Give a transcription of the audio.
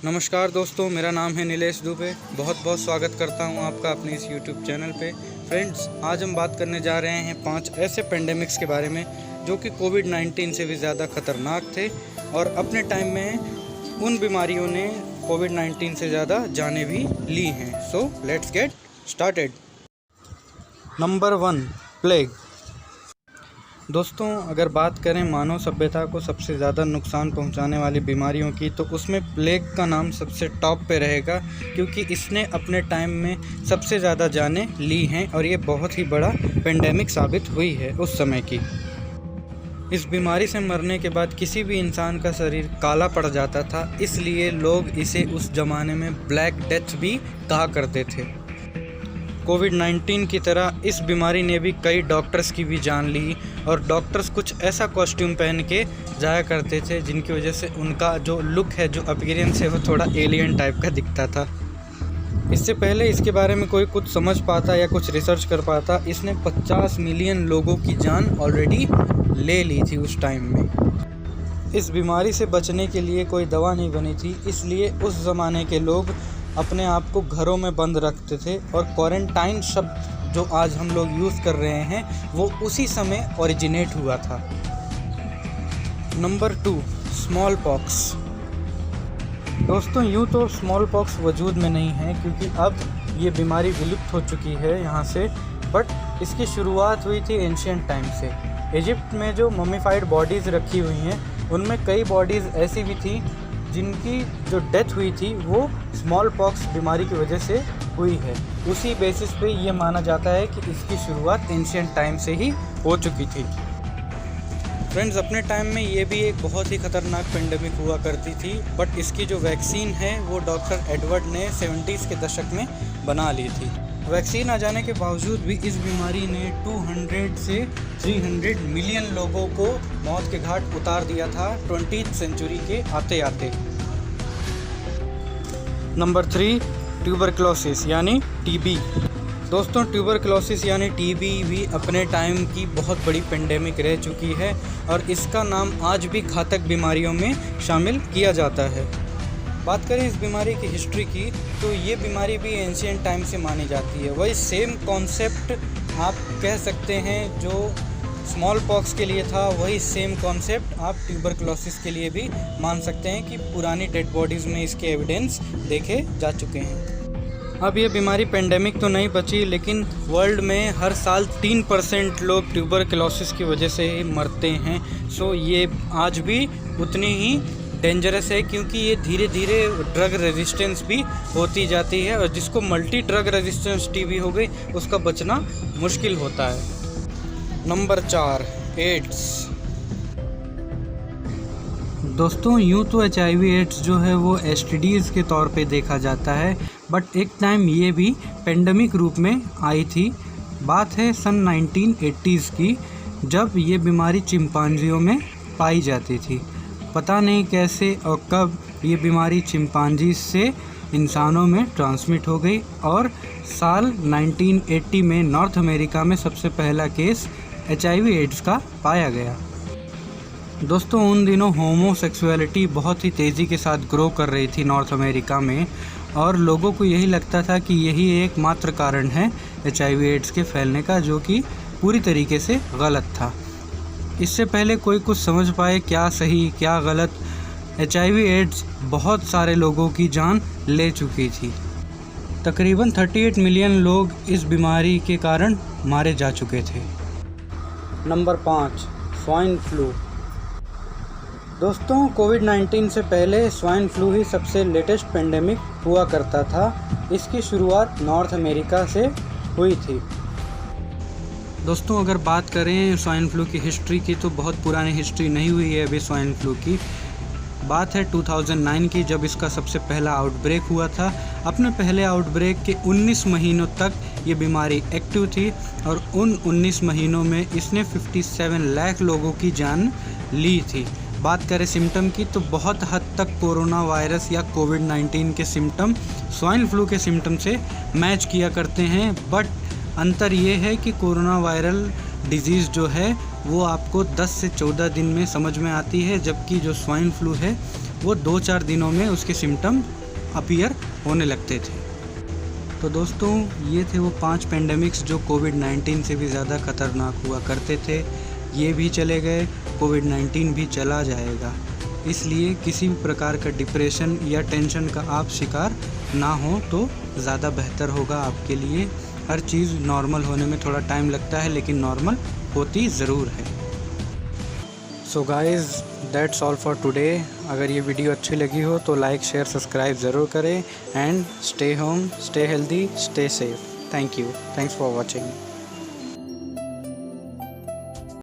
नमस्कार दोस्तों, मेरा नाम है नीलेश दुबे। बहुत बहुत स्वागत करता हूं आपका अपने इस यूट्यूब चैनल पे। फ्रेंड्स, आज हम बात करने जा रहे हैं 5 ऐसे पेंडेमिक्स के बारे में जो कि कोविड-19 से भी ज़्यादा खतरनाक थे और अपने टाइम में उन बीमारियों ने कोविड-19 से ज़्यादा जानें भी ली हैं। So let's get started. Number 1, plague. दोस्तों, अगर बात करें मानव सभ्यता को सबसे ज़्यादा नुकसान पहुंचाने वाली बीमारियों की, तो उसमें प्लेग का नाम सबसे टॉप पे रहेगा, क्योंकि इसने अपने टाइम में सबसे ज़्यादा जानें ली हैं और ये बहुत ही बड़ा पेंडेमिक साबित हुई है उस समय की। इस बीमारी से मरने के बाद किसी भी इंसान का शरीर काला पड़ जाता था, इसलिए लोग इसे उस ज़माने में ब्लैक डेथ भी कहा करते थे। कोविड-19 की तरह इस बीमारी ने भी कई डॉक्टर्स की भी जान ली और डॉक्टर्स कुछ ऐसा कॉस्ट्यूम पहन के जाया करते थे जिनकी वजह से उनका जो लुक है, जो अपीयरेंस है, वो थोड़ा एलियन टाइप का दिखता था। इससे पहले इसके बारे में कोई कुछ समझ पाता या कुछ रिसर्च कर पाता, इसने 50 मिलियन लोगों की जान ऑलरेडी ले ली थी उस टाइम में। इस बीमारी से बचने के लिए कोई दवा नहीं बनी थी, इसलिए उस ज़माने के लोग अपने आप को घरों में बंद रखते थे और क्वारंटाइन शब्द जो आज हम लोग यूज़ कर रहे हैं वो उसी समय ओरिजिनेट हुआ था। Number 2, small pox. दोस्तों, यूँ तो स्मॉल पॉक्स वजूद में नहीं है क्योंकि अब ये बीमारी विलुप्त हो चुकी है यहाँ से, बट इसकी शुरुआत हुई थी एंशिएंट टाइम से। इजिप्ट में जो ममीफाइड बॉडीज़ रखी हुई हैं उनमें कई बॉडीज़ ऐसी भी थी जिनकी जो डेथ हुई थी वो स्मॉल पॉक्स बीमारी की वजह से हुई है। उसी बेसिस पे ये माना जाता है कि इसकी शुरुआत एंशिएंट टाइम से ही हो चुकी थी। फ्रेंड्स, अपने टाइम में ये भी एक बहुत ही ख़तरनाक पेंडेमिक हुआ करती थी, बट इसकी जो वैक्सीन है वो डॉक्टर एडवर्ड ने 70s के दशक में बना ली थी। वैक्सीन आ जाने के बावजूद भी इस बीमारी ने 200 से 300 मिलियन लोगों को मौत के घाट उतार दिया था 20th सेंचुरी के आते आते। नंबर 3, ट्यूबरक्लोसिस यानी टीबी। दोस्तों, ट्यूबरक्लोसिस यानी टीबी भी अपने टाइम की बहुत बड़ी पेंडेमिक रह चुकी है और इसका नाम आज भी घातक बीमारियों में शामिल किया जाता है। बात करें इस बीमारी की हिस्ट्री की, तो ये बीमारी भी एंशिएंट टाइम से मानी जाती है। वही सेम कॉन्सेप्ट आप कह सकते हैं जो स्मॉल पॉक्स के लिए था, वही सेम कॉन्सेप्ट आप ट्यूबरक्लोसिस के लिए भी मान सकते हैं कि पुरानी डेड बॉडीज़ में इसके एविडेंस देखे जा चुके हैं। अब ये बीमारी पेंडेमिक तो नहीं बची, लेकिन वर्ल्ड में हर साल 3% लोग ट्यूबरक्लोसिस की वजह से ही मरते हैं। सो ये आज भी उतनी ही डेंजरस है क्योंकि ये धीरे धीरे ड्रग रेजिस्टेंस भी होती जाती है और जिसको मल्टी ड्रग रेजिस्टेंस टीबी हो गई उसका बचना मुश्किल होता है। Number 4, AIDS. दोस्तों, यूँ तो HIV एड्स जो है वो STDs के तौर पे देखा जाता है, बट एक टाइम ये भी पेंडेमिक रूप में आई थी। बात है सन 1980s की, जब ये बीमारी चिंपांजियों में पाई जाती थी। पता नहीं कैसे और कब ये बीमारी चिंपांजी से इंसानों में ट्रांसमिट हो गई और साल 1980 में नॉर्थ अमेरिका में सबसे पहला केस HIV एड्स का पाया गया। दोस्तों, उन दिनों होमोसेक्सुअलिटी बहुत ही तेज़ी के साथ ग्रो कर रही थी नॉर्थ अमेरिका में और लोगों को यही लगता था कि यही एकमात्र कारण है HIV एड्स के फैलने का, जो कि पूरी तरीके से गलत था। इससे पहले कोई कुछ समझ पाए क्या सही क्या गलत, HIV एड्स बहुत सारे लोगों की जान ले चुकी थी। तकरीबन 38 मिलियन लोग इस बीमारी के कारण मारे जा चुके थे। Number 5, swine flu. दोस्तों, कोविड-19 से पहले स्वाइन फ्लू ही सबसे लेटेस्ट पेंडेमिक हुआ करता था। इसकी शुरुआत नॉर्थ अमेरिका से हुई थी। दोस्तों, अगर बात करें स्वाइन फ्लू की हिस्ट्री की, तो बहुत पुरानी हिस्ट्री नहीं हुई है अभी स्वाइन फ्लू की। बात है 2009 की, जब इसका सबसे पहला आउटब्रेक हुआ था। अपने पहले आउटब्रेक के 19 महीनों तक ये बीमारी एक्टिव थी और उन 19 महीनों में इसने 57 लाख लोगों की जान ली थी। बात करें सिम्टम की, तो बहुत हद तक कोरोना वायरस या कोविड-19 के सिम्टम स्वाइन फ्लू के सिम्टम से मैच किया करते हैं, बट अंतर ये है कि कोरोना वायरल डिजीज़ जो है वो आपको 10 से 14 दिन में समझ में आती है, जबकि जो स्वाइन फ्लू है वो 2-4 दिनों में उसके सिम्टम अपीयर होने लगते थे। तो दोस्तों ये थे वो 5 पेंडेमिक्स जो कोविड-19 से भी ज़्यादा ख़तरनाक हुआ करते थे। ये भी चले गए, कोविड-19 भी चला जाएगा। इसलिए किसी भी प्रकार का डिप्रेशन या टेंशन का आप शिकार ना हो तो ज़्यादा बेहतर होगा आपके लिए। हर चीज़ नॉर्मल होने में थोड़ा टाइम लगता है, लेकिन नॉर्मल होती ज़रूर है। So guys that's all for today. अगर ये वीडियो अच्छी लगी हो तो लाइक शेयर सब्सक्राइब ज़रूर करें and stay home, stay healthy, stay safe. Thank you, thanks for watching.